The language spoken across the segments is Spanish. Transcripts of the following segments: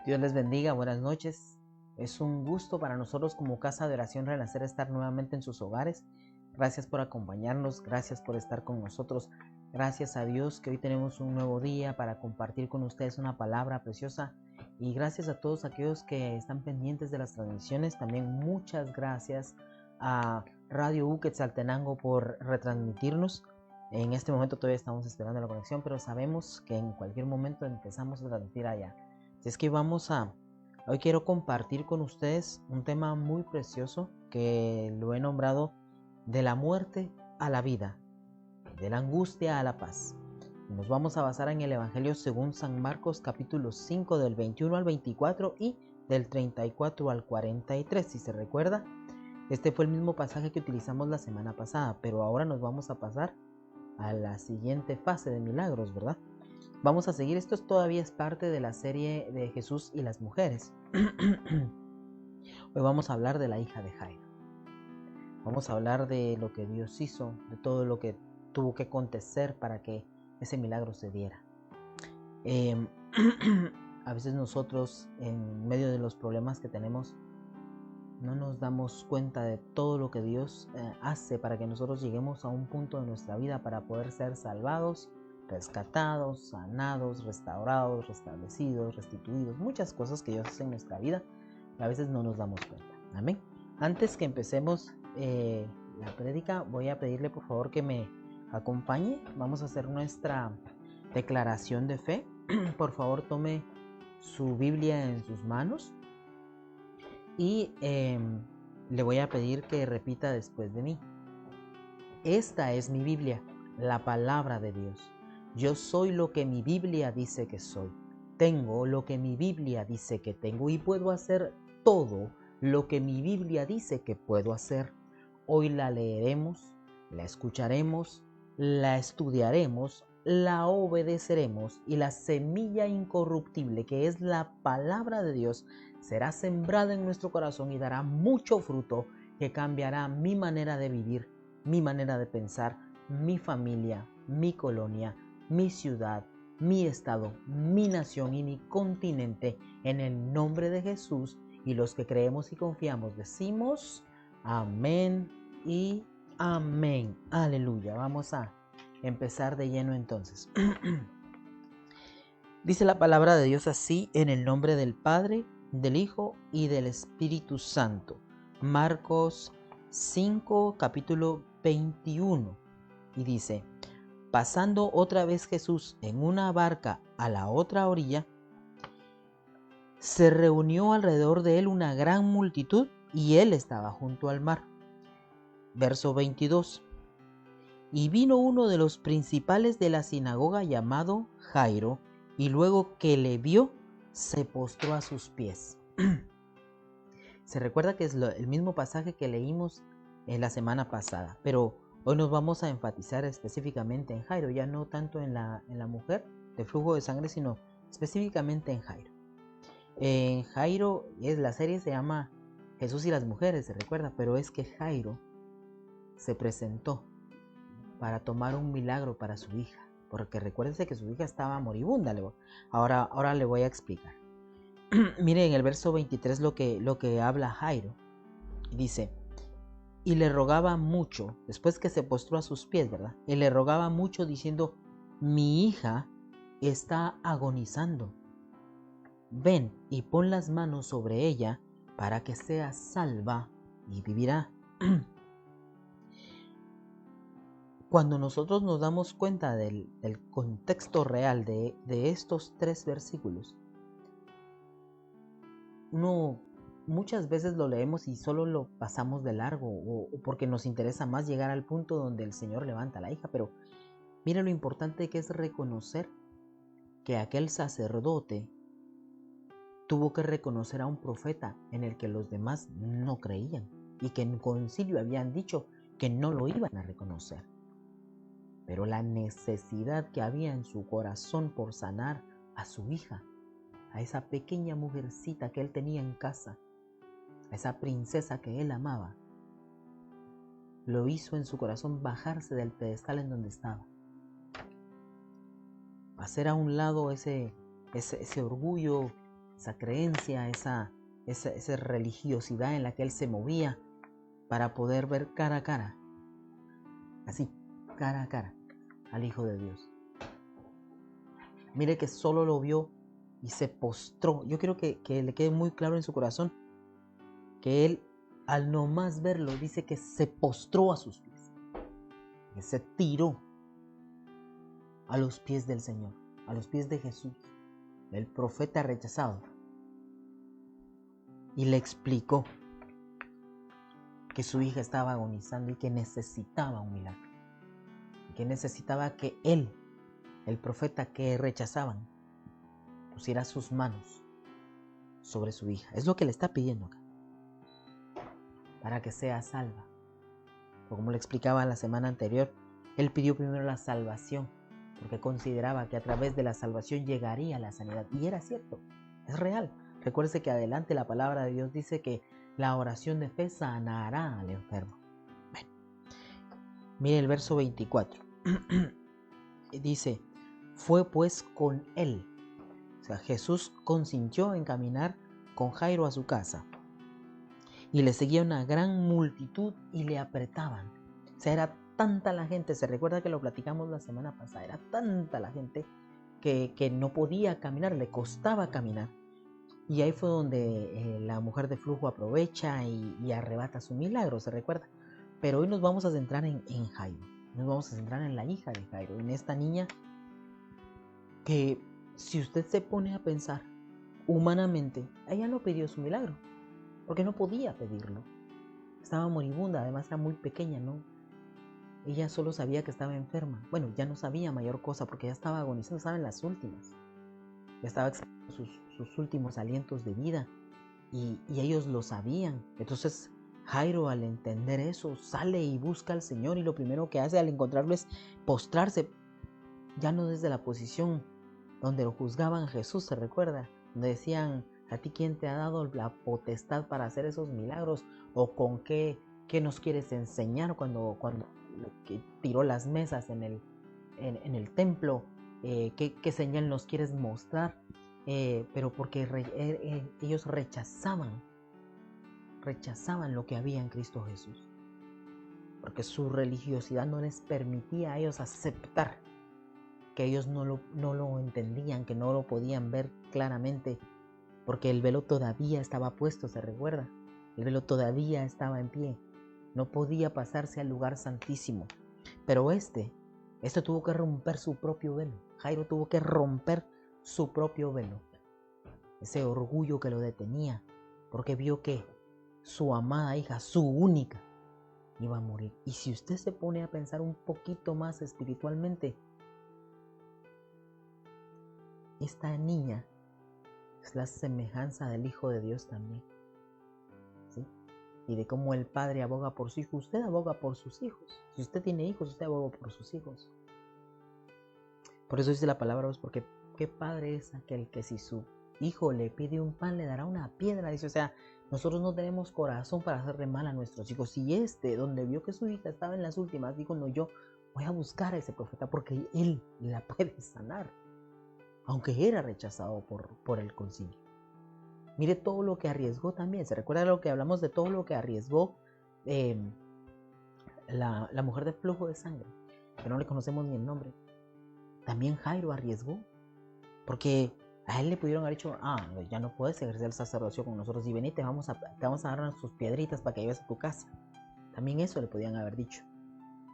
Dios les bendiga, buenas noches. Es un gusto para nosotros como Casa de Oración Renacer estar nuevamente en sus hogares. Gracias por acompañarnos, gracias por estar con nosotros. Gracias a Dios que hoy tenemos un nuevo día para compartir con ustedes una palabra preciosa. Y gracias a todos aquellos que están pendientes de las transmisiones. También muchas gracias a Radio U Quetzaltenango por retransmitirnos. En este momento todavía estamos esperando la conexión, pero sabemos que en cualquier momento empezamos a transmitir allá. Así es que hoy quiero compartir con ustedes un tema muy precioso que lo he nombrado de la muerte a la vida, de la angustia a la paz. Nos vamos a basar en el Evangelio según San Marcos capítulo 5 del 21 al 24 y del 34 al 43. Si se recuerda, este fue el mismo pasaje que utilizamos la semana pasada, pero ahora nos vamos a pasar a la siguiente fase de milagros, ¿verdad? Vamos a seguir, esto todavía es parte de la serie de Jesús y las mujeres. Hoy vamos a hablar de la hija de Jairo. Vamos a hablar de lo que Dios hizo, de todo lo que tuvo que acontecer para que ese milagro se diera. A veces nosotros, en medio de los problemas que tenemos, no nos damos cuenta de todo lo que Dios hace para que nosotros lleguemos a un punto de nuestra vida para poder ser salvados, rescatados, sanados, restaurados, restablecidos, restituidos, muchas cosas que Dios hace en nuestra vida, a veces no nos damos cuenta. Amén. Antes que empecemos la prédica, voy a pedirle por favor que me acompañe. Vamos a hacer nuestra declaración de fe. Por favor, tome su Biblia en sus manos y le voy a pedir que repita después de mí. Esta es mi Biblia, la palabra de Dios. Yo soy lo que mi Biblia dice que soy. Tengo lo que mi Biblia dice que tengo y puedo hacer todo lo que mi Biblia dice que puedo hacer. Hoy la leeremos, la escucharemos, la estudiaremos, la obedeceremos y la semilla incorruptible que es la palabra de Dios será sembrada en nuestro corazón y dará mucho fruto que cambiará mi manera de vivir, mi manera de pensar, mi familia, mi colonia, mi ciudad, mi estado, mi nación y mi continente, en el nombre de Jesús. Y los que creemos y confiamos decimos amén y amén. Aleluya. Vamos a empezar de lleno entonces. Dice la palabra de Dios así, en el nombre del Padre, del Hijo y del Espíritu Santo. Marcos 5, capítulo 21. Y dice: pasando otra vez Jesús en una barca a la otra orilla, se reunió alrededor de él una gran multitud y él estaba junto al mar. Verso 22. Y vino uno de los principales de la sinagoga llamado Jairo, y luego que le vio, se postró a sus pies. Se recuerda que es el mismo pasaje que leímos en la semana pasada, pero hoy nos vamos a enfatizar específicamente en Jairo, ya no tanto en la mujer de flujo de sangre, sino específicamente en Jairo. En Jairo, la serie se llama Jesús y las mujeres, se recuerda, pero es que Jairo se presentó para tomar un milagro para su hija, porque recuérdense que su hija estaba moribunda. Ahora le voy a explicar. Miren en el verso 23 lo que habla Jairo. Dice: y le rogaba mucho, después que se postró a sus pies, ¿verdad? Y le rogaba mucho diciendo: mi hija está agonizando. Ven y pon las manos sobre ella para que sea salva y vivirá. Cuando nosotros nos damos cuenta del contexto real de estos 3 versículos, uno muchas veces lo leemos y solo lo pasamos de largo o porque nos interesa más llegar al punto donde el Señor levanta a la hija, pero mira lo importante que es reconocer que aquel sacerdote tuvo que reconocer a un profeta en el que los demás no creían y que en concilio habían dicho que no lo iban a reconocer. Pero la necesidad que había en su corazón por sanar a su hija, a esa pequeña mujercita que él tenía en casa, a esa princesa que él amaba, lo hizo en su corazón bajarse del pedestal en donde estaba, hacer a un lado ese orgullo, esa creencia, esa religiosidad en la que él se movía para poder ver cara a cara, así, cara a cara, al Hijo de Dios. Mire que solo lo vio y se postró. Yo quiero que le quede muy claro en su corazón que él, al nomás verlo, dice que se postró a sus pies, que se tiró a los pies del Señor, a los pies de Jesús, el profeta rechazado, y le explicó que su hija estaba agonizando y que necesitaba un milagro, y que necesitaba que él, el profeta que rechazaban, pusiera sus manos sobre su hija. Es lo que le está pidiendo acá, para que sea salva. O como le explicaba la semana anterior, él pidió primero la salvación, porque consideraba que a través de la salvación llegaría la sanidad. Y era cierto, es real. Recuerde que adelante la palabra de Dios dice que la oración de fe sanará al enfermo. Bueno, mire el verso 24. Dice, fue pues con él. O sea, Jesús consintió en caminar con Jairo a su casa. Y le seguía una gran multitud y le apretaban. O sea, era tanta la gente, se recuerda que lo platicamos la semana pasada, era tanta la gente que no podía caminar, le costaba caminar. Y ahí fue donde la mujer de flujo aprovecha y arrebata su milagro, se recuerda. Pero hoy nos vamos a centrar en Jairo, nos vamos a centrar en la hija de Jairo, en esta niña que, si usted se pone a pensar humanamente, ella no pidió su milagro, porque no podía pedirlo. Estaba moribunda, además era muy pequeña, ¿no? Ella solo sabía que estaba enferma. Bueno, ya no sabía mayor cosa porque ya estaba agonizando, estaba en las últimas. Ya estaba exhalando sus últimos alientos de vida y ellos lo sabían. Entonces Jairo, al entender eso, sale y busca al Señor, y lo primero que hace al encontrarlo es postrarse, ya no desde la posición donde lo juzgaban Jesús, se recuerda, donde decían, ¿a ti quién te ha dado la potestad para hacer esos milagros? ¿O con qué nos quieres enseñar cuando que tiró las mesas en el templo? ¿Qué señal nos quieres mostrar? Pero porque ellos rechazaban lo que había en Cristo Jesús, porque su religiosidad no les permitía a ellos aceptar que ellos no lo entendían, que no lo podían ver claramente, porque el velo todavía estaba puesto, se recuerda, el velo todavía estaba en pie, no podía pasarse al lugar santísimo. Pero este tuvo que romper su propio velo. Jairo tuvo que romper su propio velo, ese orgullo que lo detenía, porque vio que su amada hija, su única, iba a morir. Y si usted se pone a pensar un poquito más espiritualmente, esta niña es la semejanza del Hijo de Dios también, ¿sí? Y de cómo el Padre aboga por su hijo, usted aboga por sus hijos. Si usted tiene hijos, usted aboga por sus hijos. Por eso dice la palabra, porque qué padre es aquel que si su hijo le pide un pan, le dará una piedra. Dice, o sea, nosotros no tenemos corazón para hacerle mal a nuestros hijos. Si donde vio que su hija estaba en las últimas, dijo, no, yo voy a buscar a ese profeta porque él la puede sanar, aunque era rechazado por el concilio. Mire todo lo que arriesgó también. ¿Se recuerda lo que hablamos de todo lo que arriesgó la mujer de flujo de sangre? Que no le conocemos ni el nombre. También Jairo arriesgó, porque a él le pudieron haber dicho, ya no puedes ejercer el sacerdocio con nosotros, y vení, te vamos a dar sus piedritas para que lleves a tu casa. También eso le podían haber dicho,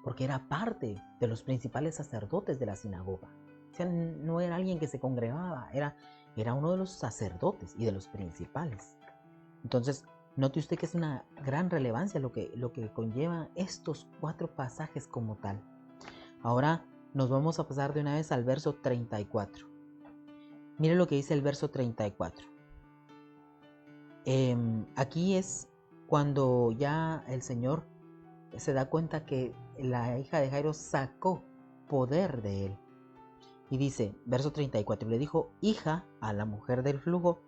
porque era parte de los principales sacerdotes de la sinagoga. O sea, no era alguien que se congregaba, era uno de los sacerdotes y de los principales. Entonces, note usted que es una gran relevancia lo que conllevan estos 4 pasajes como tal. Ahora nos vamos a pasar de una vez al verso 34. Mire lo que dice el verso 34. Aquí es cuando ya el Señor se da cuenta que la hija de Jairo sacó poder de él. Y dice, verso 34, le dijo, hija, a la mujer del flujo,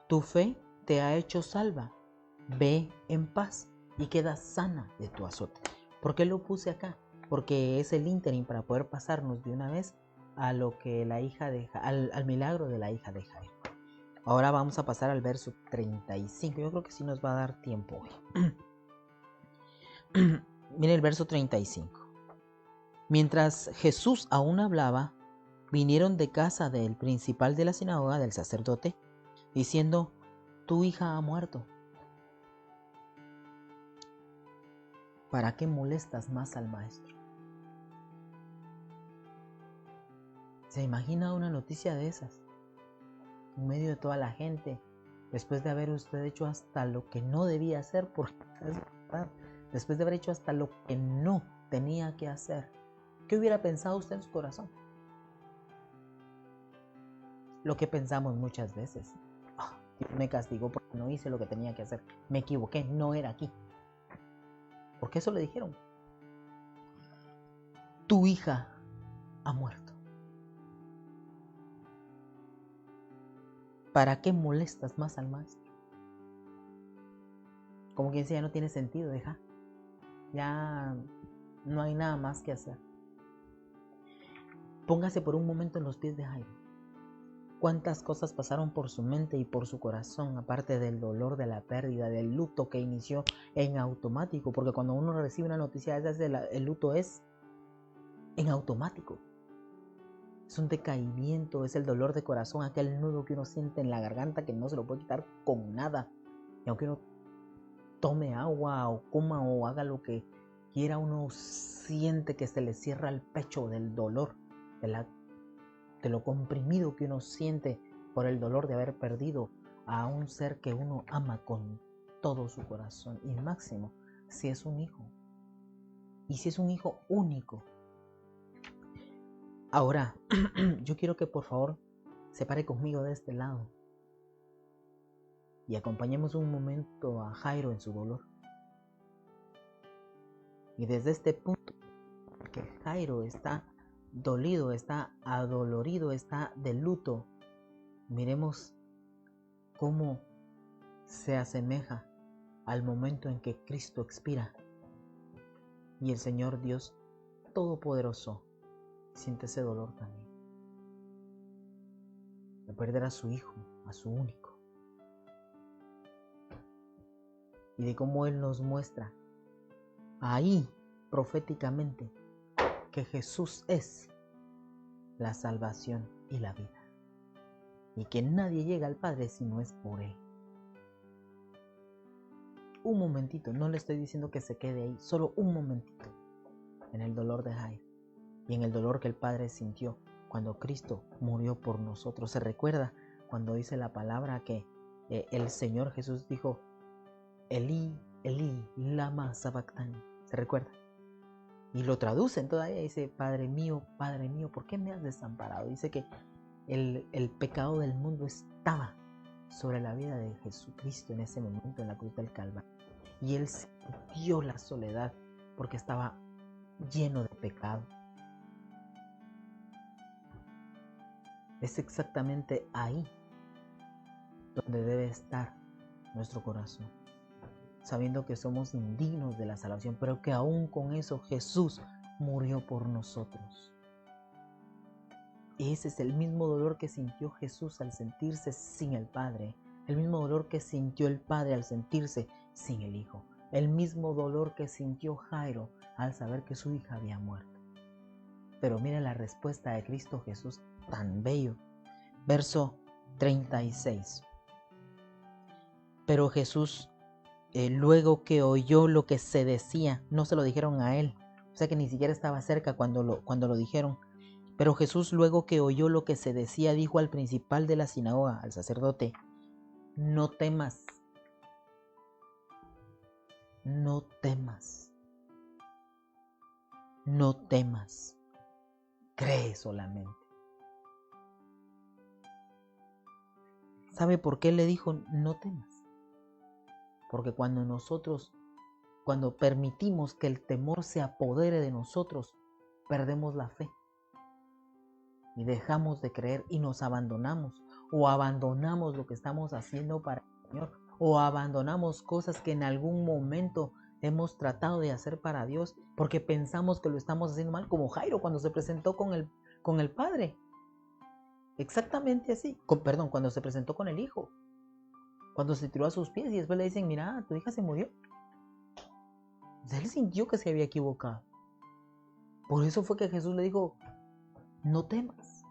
tu fe te ha hecho salva, ve en paz y queda sana de tu azote. ¿Por qué lo puse acá? Porque es el ínterin para poder pasarnos de una vez a lo que al milagro de la hija de Jairo. Ahora vamos a pasar al verso 35. Yo creo que sí nos va a dar tiempo hoy. Mire el verso 35. Mientras Jesús aún hablaba, vinieron de casa del principal de la sinagoga, del sacerdote, diciendo: tu hija ha muerto. ¿Para qué molestas más al maestro? ¿Se imagina una noticia de esas? En medio de toda la gente, después de haber usted hecho hasta lo que no debía hacer, después de haber hecho hasta lo que no tenía que hacer, ¿qué hubiera pensado usted en su corazón? Lo que pensamos muchas veces: Dios me castigó porque no hice lo que tenía que hacer, me equivoqué, no era aquí. Porque eso le dijeron: tu hija ha muerto. ¿Para qué molestas más al maestro? Como quien dice, ya no tiene sentido, deja. Ya no hay nada más que hacer. Póngase por un momento en los pies de Jairo. ¿Cuántas cosas pasaron por su mente y por su corazón, aparte del dolor de la pérdida, del luto que inició en automático? Porque cuando uno recibe una noticia de esas, el luto es en automático. Es un decaimiento, es el dolor de corazón, aquel nudo que uno siente en la garganta que no se lo puede quitar con nada. Y aunque uno tome agua o coma o haga lo que quiera, uno siente que se le cierra el pecho del dolor, de lo comprimido que uno siente por el dolor de haber perdido a un ser que uno ama con todo su corazón. Y máximo, si es un hijo. Y si es un hijo único. Ahora, yo quiero que por favor se pare conmigo de este lado y acompañemos un momento a Jairo en su dolor. Y desde este punto, que Jairo está dolido, está adolorido, está de luto, miremos cómo se asemeja al momento en que Cristo expira y el Señor Dios Todopoderoso siente ese dolor también de perder a su hijo, a su único, y de cómo Él nos muestra ahí proféticamente que Jesús es la salvación y la vida, y que nadie llega al Padre si no es por Él. Un momentito, no le estoy diciendo que se quede ahí, solo un momentito en el dolor de Jairo y en el dolor que el Padre sintió cuando Cristo murió por nosotros. ¿Se recuerda cuando dice la palabra que el Señor Jesús dijo: Elí, Elí, lama sabactani? ¿Se recuerda? Y lo traducen todavía, dice: Padre mío, ¿por qué me has desamparado? Dice que el pecado del mundo estaba sobre la vida de Jesucristo en ese momento en la cruz del Calvario. Y Él sintió la soledad porque estaba lleno de pecado. Es exactamente ahí donde debe estar nuestro corazón, sabiendo que somos indignos de la salvación, pero que aún con eso Jesús murió por nosotros. Y ese es el mismo dolor que sintió Jesús al sentirse sin el Padre, el mismo dolor que sintió el Padre al sentirse sin el Hijo, el mismo dolor que sintió Jairo al saber que su hija había muerto. Pero mira la respuesta de Cristo Jesús, tan bello. Verso 36. Pero Jesús, luego que oyó lo que se decía, no se lo dijeron a él, o sea que ni siquiera estaba cerca cuando lo dijeron. Pero Jesús, luego que oyó lo que se decía, dijo al principal de la sinagoga, al sacerdote: no temas, no temas, no temas, cree solamente. ¿Sabe por qué le dijo no temas? Porque cuando permitimos que el temor se apodere de nosotros, perdemos la fe y dejamos de creer y nos abandonamos, o abandonamos lo que estamos haciendo para el Señor, o abandonamos cosas que en algún momento hemos tratado de hacer para Dios porque pensamos que lo estamos haciendo mal, como Jairo cuando se presentó con el Padre. Exactamente así. Perdón, cuando se presentó con el hijo. Cuando se tiró a sus pies y después le dicen, mira, tu hija se murió. Él sintió que se había equivocado. Por eso fue que Jesús le dijo, no temas,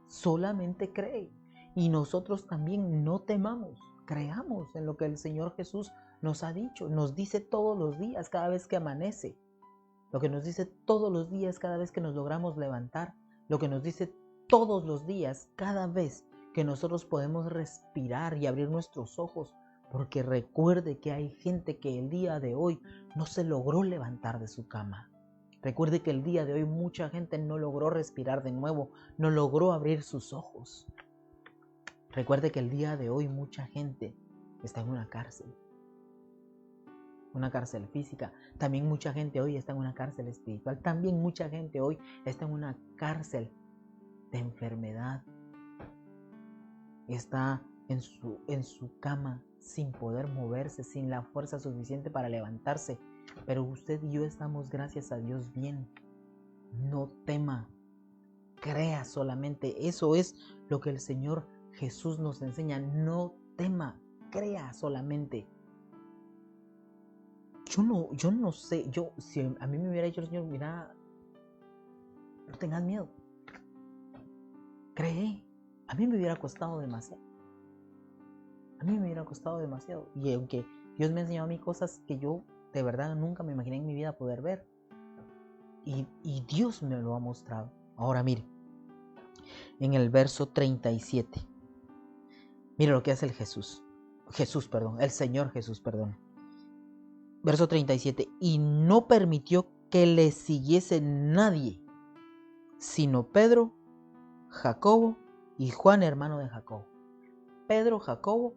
solamente cree. Y nosotros también no temamos, creamos en lo que el Señor Jesús nos ha dicho, nos dice todos los días, cada vez que amanece, lo que nos dice todos los días, cada vez que nos logramos levantar, lo que nos dice todos los días, cada vez que nosotros podemos respirar y abrir nuestros ojos, porque recuerde que hay gente que el día de hoy no se logró levantar de su cama. Recuerde que el día de hoy mucha gente no logró respirar de nuevo, no logró abrir sus ojos. Recuerde que el día de hoy mucha gente está en una cárcel física. También mucha gente hoy está en una cárcel espiritual. También mucha gente hoy está en una cárcel de enfermedad. Está en su cama sin poder moverse, sin la fuerza suficiente para levantarse. Pero usted y yo estamos, gracias a Dios, bien. No tema, crea solamente. Eso es lo que el Señor Jesús nos enseña. No tema, crea solamente. Yo no sé, si a mí me hubiera dicho el Señor, mira, no tengas miedo, cree. A mí me hubiera costado demasiado. Y aunque Dios me ha enseñado a mí cosas que yo de verdad nunca me imaginé en mi vida poder ver. Y Dios me lo ha mostrado. Ahora mire, en el verso 37, mire lo que hace el Señor Jesús. Verso 37, y no permitió que le siguiese nadie, sino Pedro, Jacobo y Juan, hermano de Jacobo. Pedro, Jacobo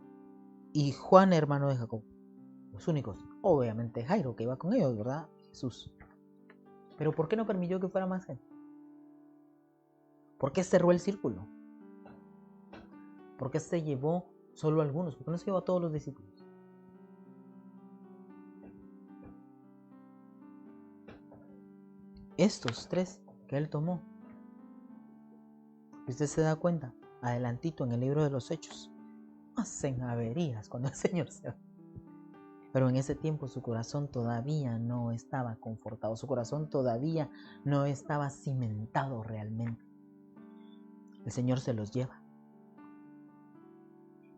y Juan, hermano de Jacobo. Los únicos. Obviamente Jairo, que iba con ellos, ¿verdad? Jesús. Pero ¿por qué no permitió que fuera más gente? ¿Por qué cerró el círculo? ¿Por qué se llevó solo a algunos? ¿Por qué no se llevó a todos los discípulos? Estos 3 que él tomó. Usted se da cuenta, adelantito en el libro de los Hechos, hacen averías cuando el Señor se va. Pero en ese tiempo su corazón todavía no estaba confortado, su corazón todavía no estaba cimentado realmente. El Señor se los lleva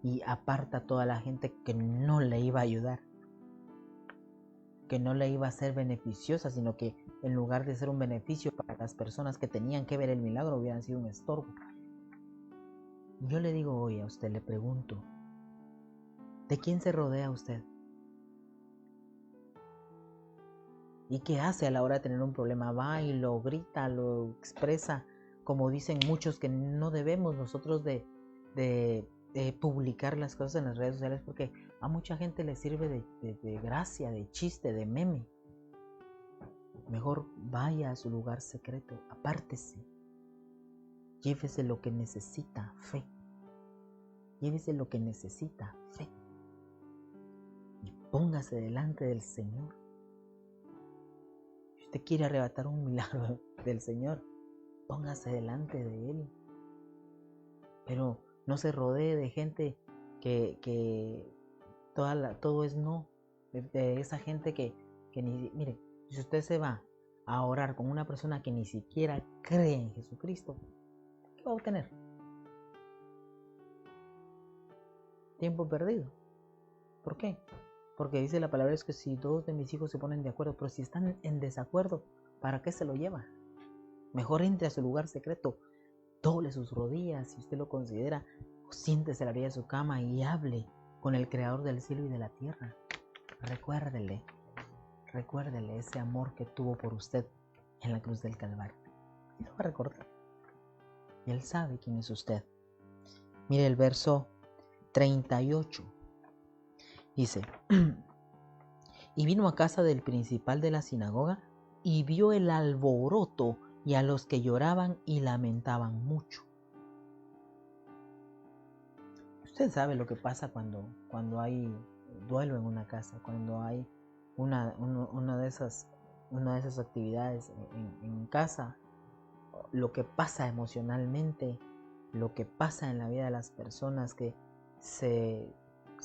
y aparta a toda la gente que no le iba a ayudar, que no le iba a ser beneficiosa, sino que en lugar de ser un beneficio para las personas que tenían que ver el milagro, hubieran sido un estorbo. Yo le digo hoy a usted, le pregunto, ¿de quién se rodea usted? ¿Y qué hace a la hora de tener un problema? Va y lo grita, lo expresa, como dicen muchos que no debemos nosotros de publicar las cosas en las redes sociales, porque a mucha gente le sirve de gracia, de chiste, de meme. Mejor vaya a su lugar secreto, apártese, llévese lo que necesita, fe. Llévese lo que necesita, fe. Y póngase delante del Señor. Si usted quiere arrebatar un milagro del Señor, póngase delante de Él. Pero no se rodee de gente que todo es no. De esa gente que ni... Mire, si usted se va a orar con una persona que ni siquiera cree en Jesucristo, ¿qué va a obtener? Tiempo perdido. ¿Por qué? Porque dice la palabra es que si 2 de mis hijos se ponen de acuerdo, pero si están en desacuerdo, ¿para qué se lo lleva? Mejor entre a su lugar secreto, doble sus rodillas, si usted lo considera, o siéntese a la orilla de su cama y hable con el Creador del cielo y de la tierra. Recuérdele ese amor que tuvo por usted en la cruz del Calvario. Y lo va a recordar. Y Él sabe quién es usted. Mire el verso 38. Dice, y vino a casa del principal de la sinagoga y vio el alboroto y a los que lloraban y lamentaban mucho. Usted sabe lo que pasa cuando hay duelo en una casa, cuando hay una de esas actividades en casa, lo que pasa emocionalmente lo que pasa en la vida de las personas que se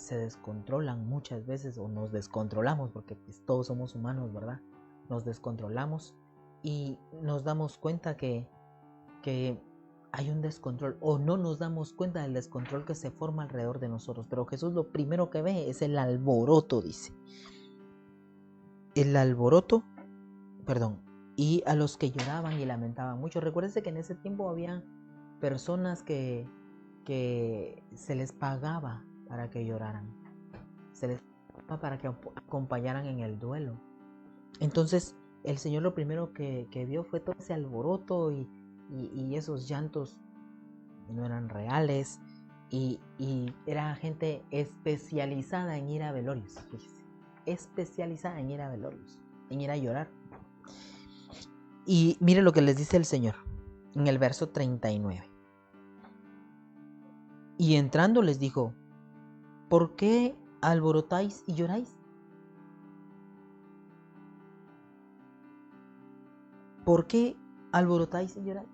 descontrolan muchas veces, o nos descontrolamos, porque pues todos somos humanos, ¿verdad? Nos descontrolamos y nos damos cuenta que hay un descontrol, o no nos damos cuenta del descontrol que se forma alrededor de nosotros. Pero Jesús lo primero que ve es el alboroto, dice. El alboroto, perdón, y a los que lloraban y lamentaban mucho. Recuérdense que en ese tiempo había personas que se les pagaba para que lloraran, se les pagaba para que acompañaran en el duelo. Entonces el Señor lo primero que vio fue todo ese alboroto y esos llantos no eran reales, y era gente especializada en ir a velorios, especializada en ir a velorios, en ir a llorar. Y mire lo que les dice el Señor en el verso 39. Y entrando les dijo: ¿por qué alborotáis y lloráis? ¿Por qué alborotáis y lloráis?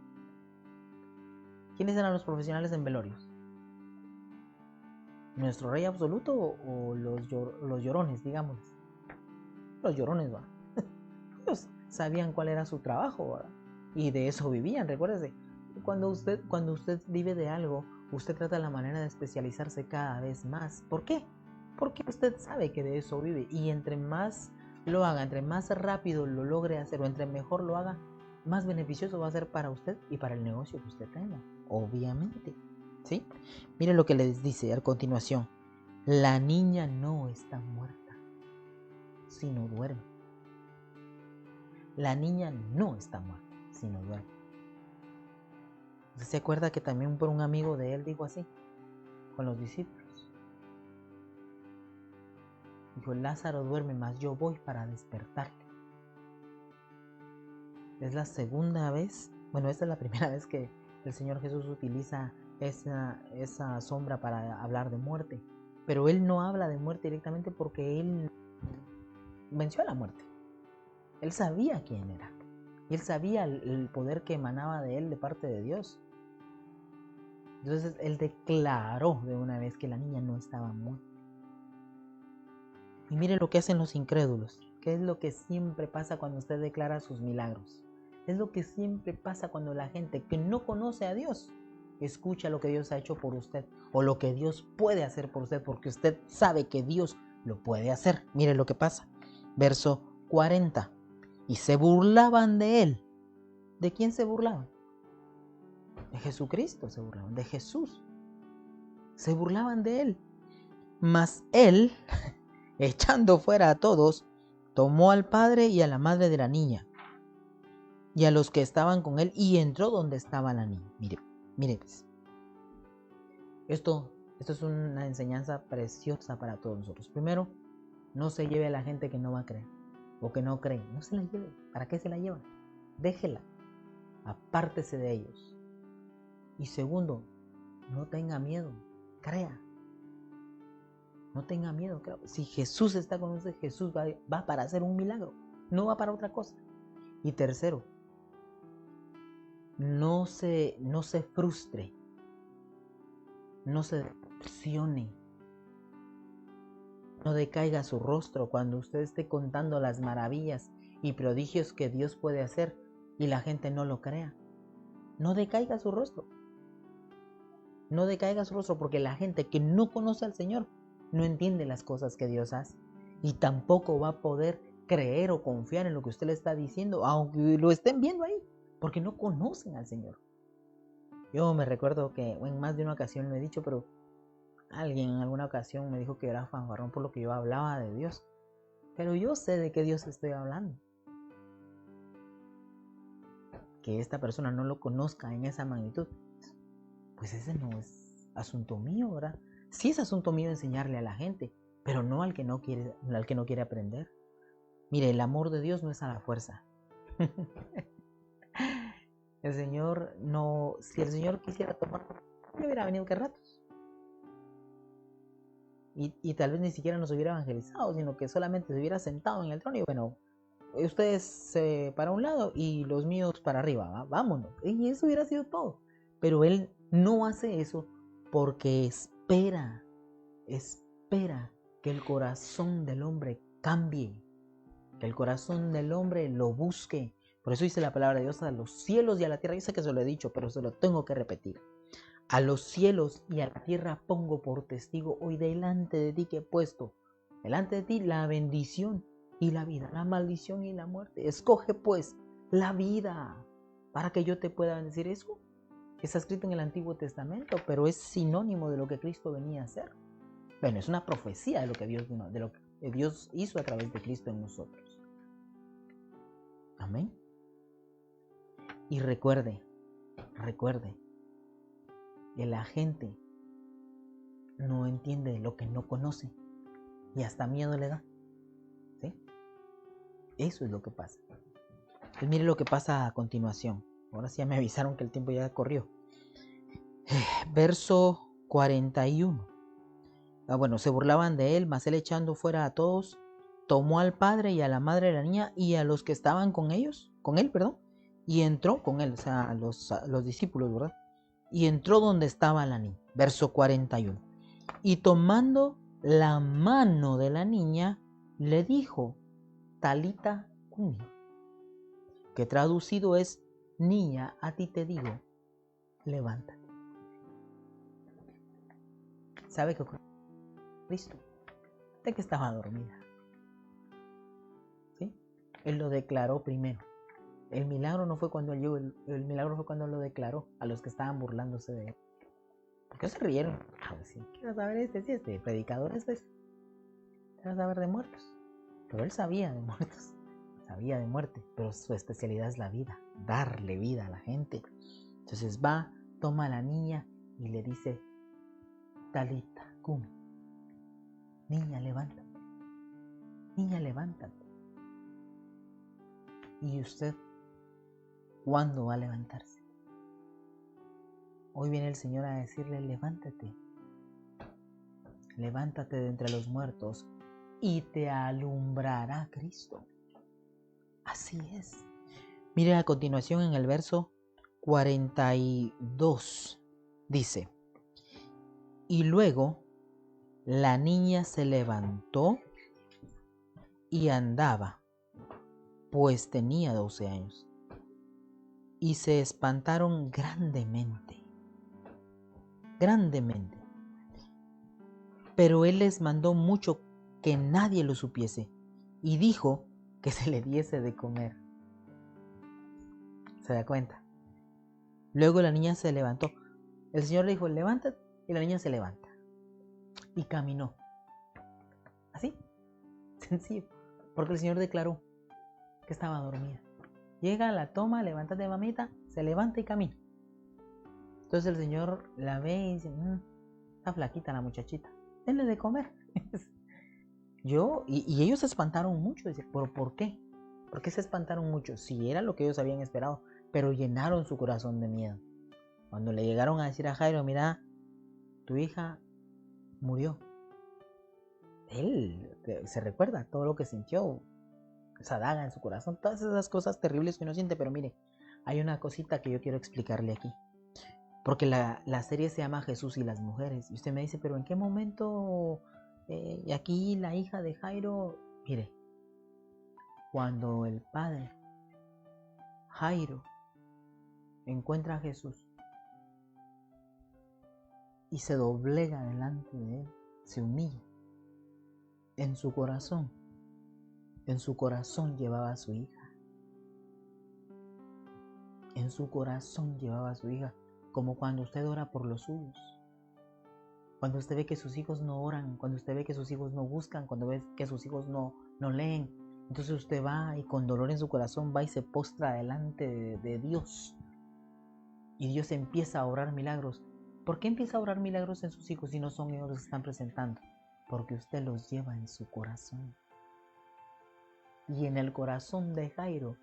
¿Quiénes eran los profesionales en velorios? ¿Nuestro rey absoluto o los llorones, digamos? Los llorones, ¿va? Ellos sabían cuál era su trabajo, ¿verdad? Y de eso vivían, recuérdese. Cuando usted vive de algo, usted trata la manera de especializarse cada vez más. ¿Por qué? Porque usted sabe que de eso vive, y entre más lo haga, entre más rápido lo logre hacer, o entre mejor lo haga, más beneficioso va a ser para usted y para el negocio que usted tenga, obviamente. ¿Sí? Miren lo que les dice a continuación: la niña no está muerta, sino duerme. La niña no está muerta, sino duerme. ¿Usted se acuerda que también por un amigo de él dijo así con los discípulos? Dijo: Lázaro duerme, mas yo voy para despertarle. Es la segunda vez, bueno, esta es la primera vez que el Señor Jesús utiliza esa sombra para hablar de muerte. Pero Él no habla de muerte directamente porque Él venció a la muerte. Él sabía quién era. Y Él sabía el poder que emanaba de Él de parte de Dios. Entonces Él declaró de una vez que la niña no estaba muerta. Y mire lo que hacen los incrédulos. ¿Qué es lo que siempre pasa cuando usted declara sus milagros? Es lo que siempre pasa cuando la gente que no conoce a Dios escucha lo que Dios ha hecho por usted, o lo que Dios puede hacer por usted, porque usted sabe que Dios lo puede hacer. Mire lo que pasa. Verso 40. Y se burlaban de él. ¿De quién se burlaban? De Jesucristo se burlaban, de Jesús. Se burlaban de él. Mas él, echando fuera a todos, tomó al padre y a la madre de la niña y a los que estaban con él, y entró donde estaba la niña. Mire pues. Esto es una enseñanza preciosa para todos nosotros. Primero, no se lleve a la gente que no va a creer o que no cree. No se la lleve. ¿Para qué se la lleva? Déjela. Apártese de ellos. Y segundo, no tenga miedo. Crea. No tenga miedo. Crea. Si Jesús está con usted, Jesús va para hacer un milagro. No va para otra cosa. Y tercero, no se frustre. No se decepcione. No decaiga su rostro cuando usted esté contando las maravillas y prodigios que Dios puede hacer y la gente no lo crea. No decaiga su rostro. No decaiga su rostro, porque la gente que no conoce al Señor no entiende las cosas que Dios hace, y tampoco va a poder creer o confiar en lo que usted le está diciendo, aunque lo estén viendo ahí, porque no conocen al Señor. Yo me recuerdo que en más de una ocasión lo he dicho, pero alguien en alguna ocasión me dijo que era fanfarrón por lo que yo hablaba de Dios. Pero yo sé de qué Dios estoy hablando. Que esta persona no lo conozca en esa magnitud, pues ese no es asunto mío, ¿verdad? Sí es asunto mío enseñarle a la gente, pero no al que no quiere aprender. Mire, el amor de Dios no es a la fuerza. El Señor no, si el Señor quisiera tomar, no hubiera venido que ratos. Y tal vez ni siquiera nos hubiera evangelizado, sino que solamente se hubiera sentado en el trono y bueno, ustedes para un lado y los míos para arriba, ¿va? Vámonos. Y eso hubiera sido todo. Pero Él No hace eso porque espera que el corazón del hombre cambie, que el corazón del hombre lo busque. Por eso dice la palabra de Dios: a los cielos y a la tierra. Yo sé que se lo he dicho, pero se lo tengo que repetir. A los cielos y a la tierra pongo por testigo hoy delante de ti que he puesto delante de ti la bendición y la vida, la maldición y la muerte. Escoge pues la vida para que yo te pueda bendecir. Eso está escrito en el Antiguo Testamento, pero es sinónimo de lo que Cristo venía a hacer. Bueno, es una profecía de lo que Dios hizo a través de Cristo en nosotros. Amén. Y recuerde que la gente no entiende lo que no conoce y hasta miedo le da. ¿Sí? Eso es lo que pasa. Pues mire lo que pasa a continuación. Ahora sí ya me avisaron que el tiempo ya corrió. Verso 41. Bueno, se burlaban de él, mas él, echando fuera a todos, tomó al padre y a la madre de la niña y a los que estaban con él, y entró con él, o sea, a los discípulos, ¿verdad? Y entró donde estaba la niña. Verso 41. Y tomando la mano de la niña, le dijo: Talita cumi, que traducido es: niña, a ti te digo, levántate. ¿Sabe qué ocurrió? Cristo, de que estaba dormida. ¿Sí? Él lo declaró primero. El milagro no fue cuando él llegó, el milagro fue cuando lo declaró a los que estaban burlándose de él. ¿Por qué se rieron? ¿Qué vas a ver este predicador ¿Qué vas a ver de muertos? Pero él sabía de muertos, sabía de muerte, pero su especialidad es la vida, darle vida a la gente. Entonces va, toma a la niña y le dice: Talita cumi, niña, levántate, niña, levántate. ¿Y usted cuándo va a levantarse? Hoy viene el Señor a decirle: levántate, levántate de entre los muertos y te alumbrará Cristo. Así es. Mire a continuación en el verso 42. Dice: y luego la niña se levantó y andaba, pues tenía 12 años. Y se espantaron grandemente. Pero él les mandó mucho que nadie lo supiese, y dijo que se le diese de comer. ¿Se da cuenta? Luego la niña se levantó. El Señor le dijo: levántate, y la niña se levanta. Y caminó. Así, sencillo. Porque el Señor declaró que estaba dormida. Llega, la toma, levántate, mamita, se levanta y camina. Entonces el Señor la ve y dice: está flaquita la muchachita, denle de comer. Y ellos se espantaron mucho. Dice: ¿pero por qué? ¿Por qué se espantaron mucho? Si era lo que ellos habían esperado, pero llenaron su corazón de miedo. Cuando le llegaron a decir a Jairo: mira, tu hija murió. Él se recuerda todo lo que sintió, esa daga en su corazón, todas esas cosas terribles que uno siente. Pero mire, hay una cosita que yo quiero explicarle aquí. Porque la serie se llama Jesús y las mujeres. Y usted me dice: ¿pero en qué momento aquí la hija de Jairo? Mire, cuando el padre Jairo encuentra a Jesús y se doblega delante de él, se humilla, en su corazón llevaba a su hija. En su corazón llevaba a su hija, como cuando usted ora por los suyos. Cuando usted ve que sus hijos no oran, cuando usted ve que sus hijos no buscan, cuando ve que sus hijos no leen, entonces usted va y con dolor en su corazón va y se postra delante de Dios. Y Dios empieza a obrar milagros. ¿Por qué empieza a obrar milagros en sus hijos si no son ellos los que están presentando? Porque usted los lleva en su corazón. Y en el corazón de Jairo,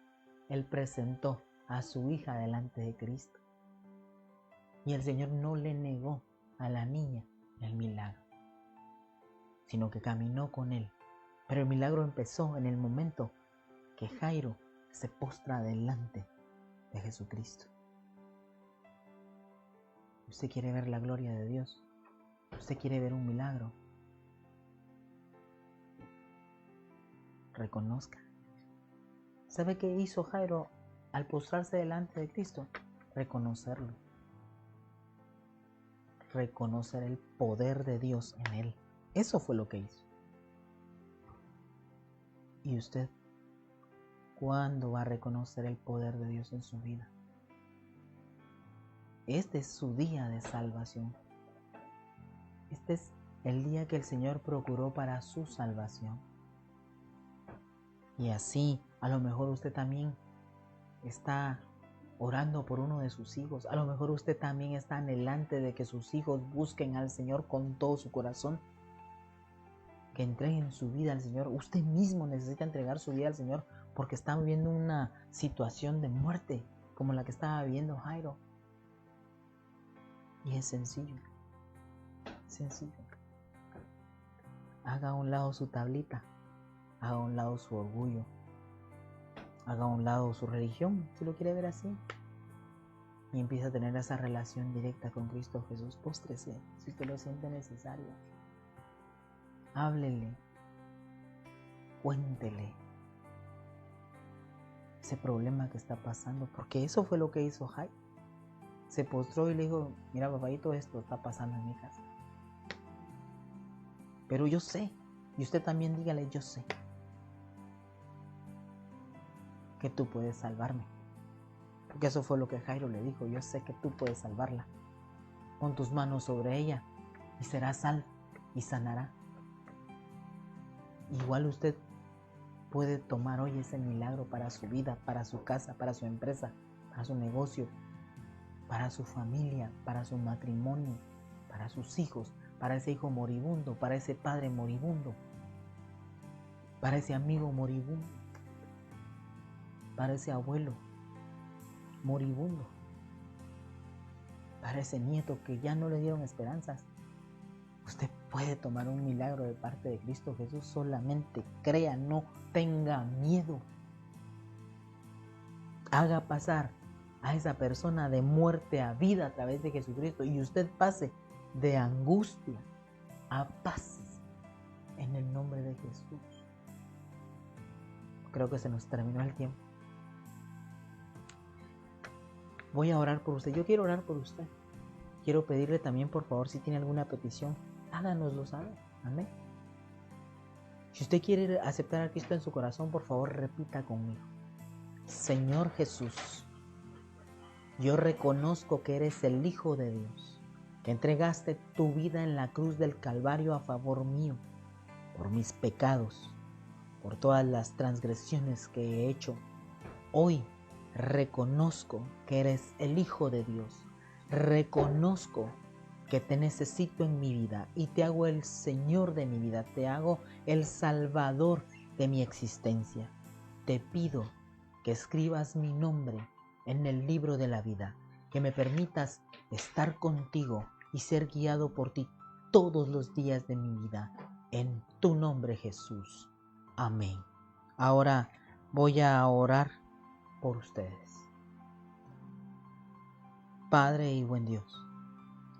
él presentó a su hija delante de Cristo. Y el Señor no le negó a la niña el milagro, sino que caminó con él. Pero el milagro empezó en el momento que Jairo se postra delante de Jesucristo. Usted quiere ver la gloria de Dios. Usted quiere ver un milagro. Reconozca. ¿Sabe qué hizo Jairo al postrarse delante de Cristo? Reconocerlo. Reconocer el poder de Dios en él. Eso fue lo que hizo. ¿Y usted cuándo va a reconocer el poder de Dios en su vida? Este es su día de salvación. Este es el día que el Señor procuró para su salvación. Y así, a lo mejor usted también está orando por uno de sus hijos. A lo mejor usted también está anhelante de que sus hijos busquen al Señor con todo su corazón. Que entreguen su vida al Señor. Usted mismo necesita entregar su vida al Señor porque está viviendo una situación de muerte como la que estaba viviendo Jairo. Y es sencillo. Sencillo. Haga a un lado su tablita. Haga a un lado su orgullo. Haga a un lado su religión, si lo quiere ver así. Y empieza a tener esa relación directa con Cristo Jesús. Póstrese, si usted lo siente necesario. Háblele. Cuéntele ese problema que está pasando. Porque eso fue lo que hizo Jairo. Se postró y le dijo, mira papayito, esto está pasando en mi casa. Pero yo sé. Y usted también dígale, yo sé que tú puedes salvarme. Porque eso fue lo que Jairo le dijo. Yo sé que tú puedes salvarla. Pon tus manos sobre ella y será salva y sanará. Igual usted puede tomar hoy ese milagro para su vida, para su casa, para su empresa, para su negocio, para su familia, para su matrimonio, para sus hijos, para ese hijo moribundo, para ese padre moribundo, para ese amigo moribundo, para ese abuelo moribundo, para ese nieto que ya no le dieron esperanzas. Usted puede tomar un milagro de parte de Cristo Jesús. Solamente crea, no tenga miedo. Haga pasar a esa persona de muerte a vida a través de Jesucristo y usted pase de angustia a paz en el nombre de Jesús. Creo que se nos terminó el tiempo. Voy a orar por usted. Yo quiero orar por usted. Quiero pedirle también, por favor, si tiene alguna petición, háganoslo saber. Amén. Si usted quiere aceptar a Cristo en su corazón, por favor, repita conmigo. Señor Jesús, yo reconozco que eres el Hijo de Dios, que entregaste tu vida en la cruz del Calvario a favor mío, por mis pecados, por todas las transgresiones que he hecho. Hoy reconozco que eres el Hijo de Dios. Reconozco que te necesito en mi vida y te hago el Señor de mi vida. Te hago el Salvador de mi existencia. Te pido que escribas mi nombre en el libro de la vida, que me permitas estar contigo y ser guiado por ti todos los días de mi vida. En tu nombre, Jesús. Amén. Ahora voy a orar por ustedes. Padre y buen Dios,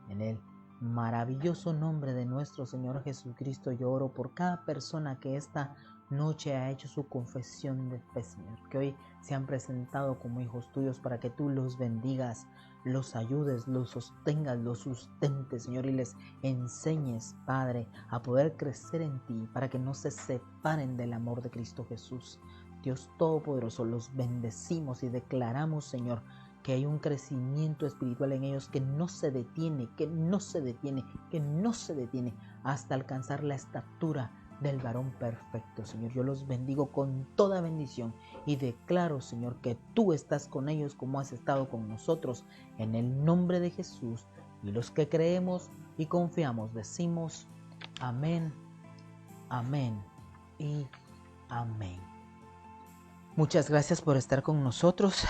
en el maravilloso nombre de nuestro Señor Jesucristo, yo oro por cada persona que esta noche ha hecho su confesión de fe, Señor, que hoy se han presentado como hijos tuyos para que tú los bendigas, los ayudes, los sostengas, los sustentes, Señor, y les enseñes, Padre, a poder crecer en ti, para que no se separen del amor de Cristo Jesús. Dios Todopoderoso, los bendecimos y declaramos, Señor, que hay un crecimiento espiritual en ellos que no se detiene, que no se detiene, que no se detiene hasta alcanzar la estatura del varón perfecto, Señor. Yo los bendigo con toda bendición y declaro, Señor, que tú estás con ellos como has estado con nosotros, en el nombre de Jesús. Y los que creemos y confiamos decimos amén, amén y amén. Muchas gracias por estar con nosotros.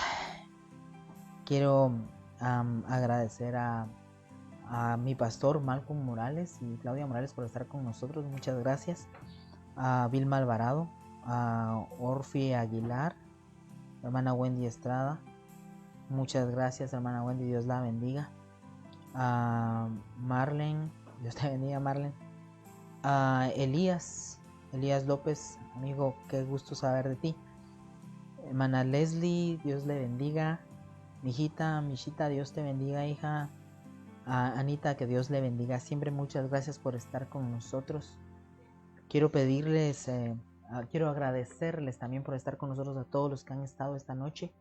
Quiero agradecer a mi pastor Malcolm Morales y Claudia Morales por estar con nosotros. Muchas gracias. A Vilma Alvarado, a Orfi Aguilar, hermana Wendy Estrada. Muchas gracias, hermana Wendy. Dios la bendiga. a Marlene, Dios te bendiga Marlene, a Elías López, amigo, qué gusto saber de ti. Hermana Leslie, Dios le bendiga. Mijita, Dios te bendiga, hija. A Anita, que Dios le bendiga siempre. Muchas gracias por estar con nosotros. Quiero pedirles, quiero agradecerles también por estar con nosotros a todos los que han estado esta noche.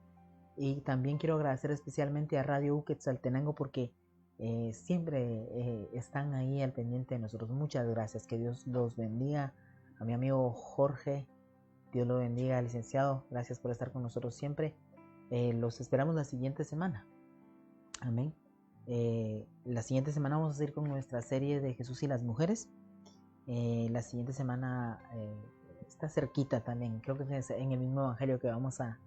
Y también quiero agradecer especialmente a Radio Quetzaltenango porque siempre están ahí al pendiente de nosotros. Muchas gracias, que Dios los bendiga. A mi amigo Jorge, Dios lo bendiga, licenciado. Gracias por estar con nosotros siempre. Los esperamos la siguiente semana. Amén. La siguiente semana vamos a seguir con nuestra serie de Jesús y las mujeres. La siguiente semana está cerquita también. Creo que es en el mismo evangelio que vamos a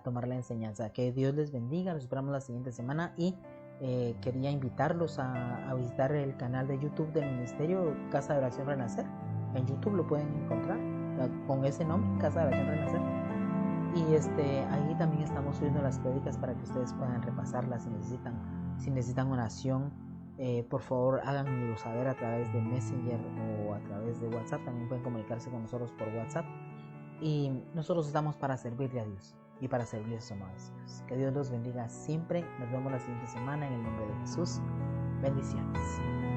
tomar la enseñanza. Que Dios les bendiga. Los esperamos la siguiente semana. Y quería invitarlos a visitar el canal de YouTube del Ministerio Casa de Oración Renacer. En YouTube lo pueden encontrar con ese nombre, Casa de Oración Renacer. Y ahí también estamos subiendo las prédicas para que ustedes puedan repasarlas si necesitan oración. Por favor, háganlo saber a través de Messenger o a través de WhatsApp. También pueden comunicarse con nosotros por WhatsApp. Y nosotros estamos para servirle a Dios y para servirle a sus amados hijos. Que Dios los bendiga siempre. Nos vemos la siguiente semana en el nombre de Jesús. Bendiciones.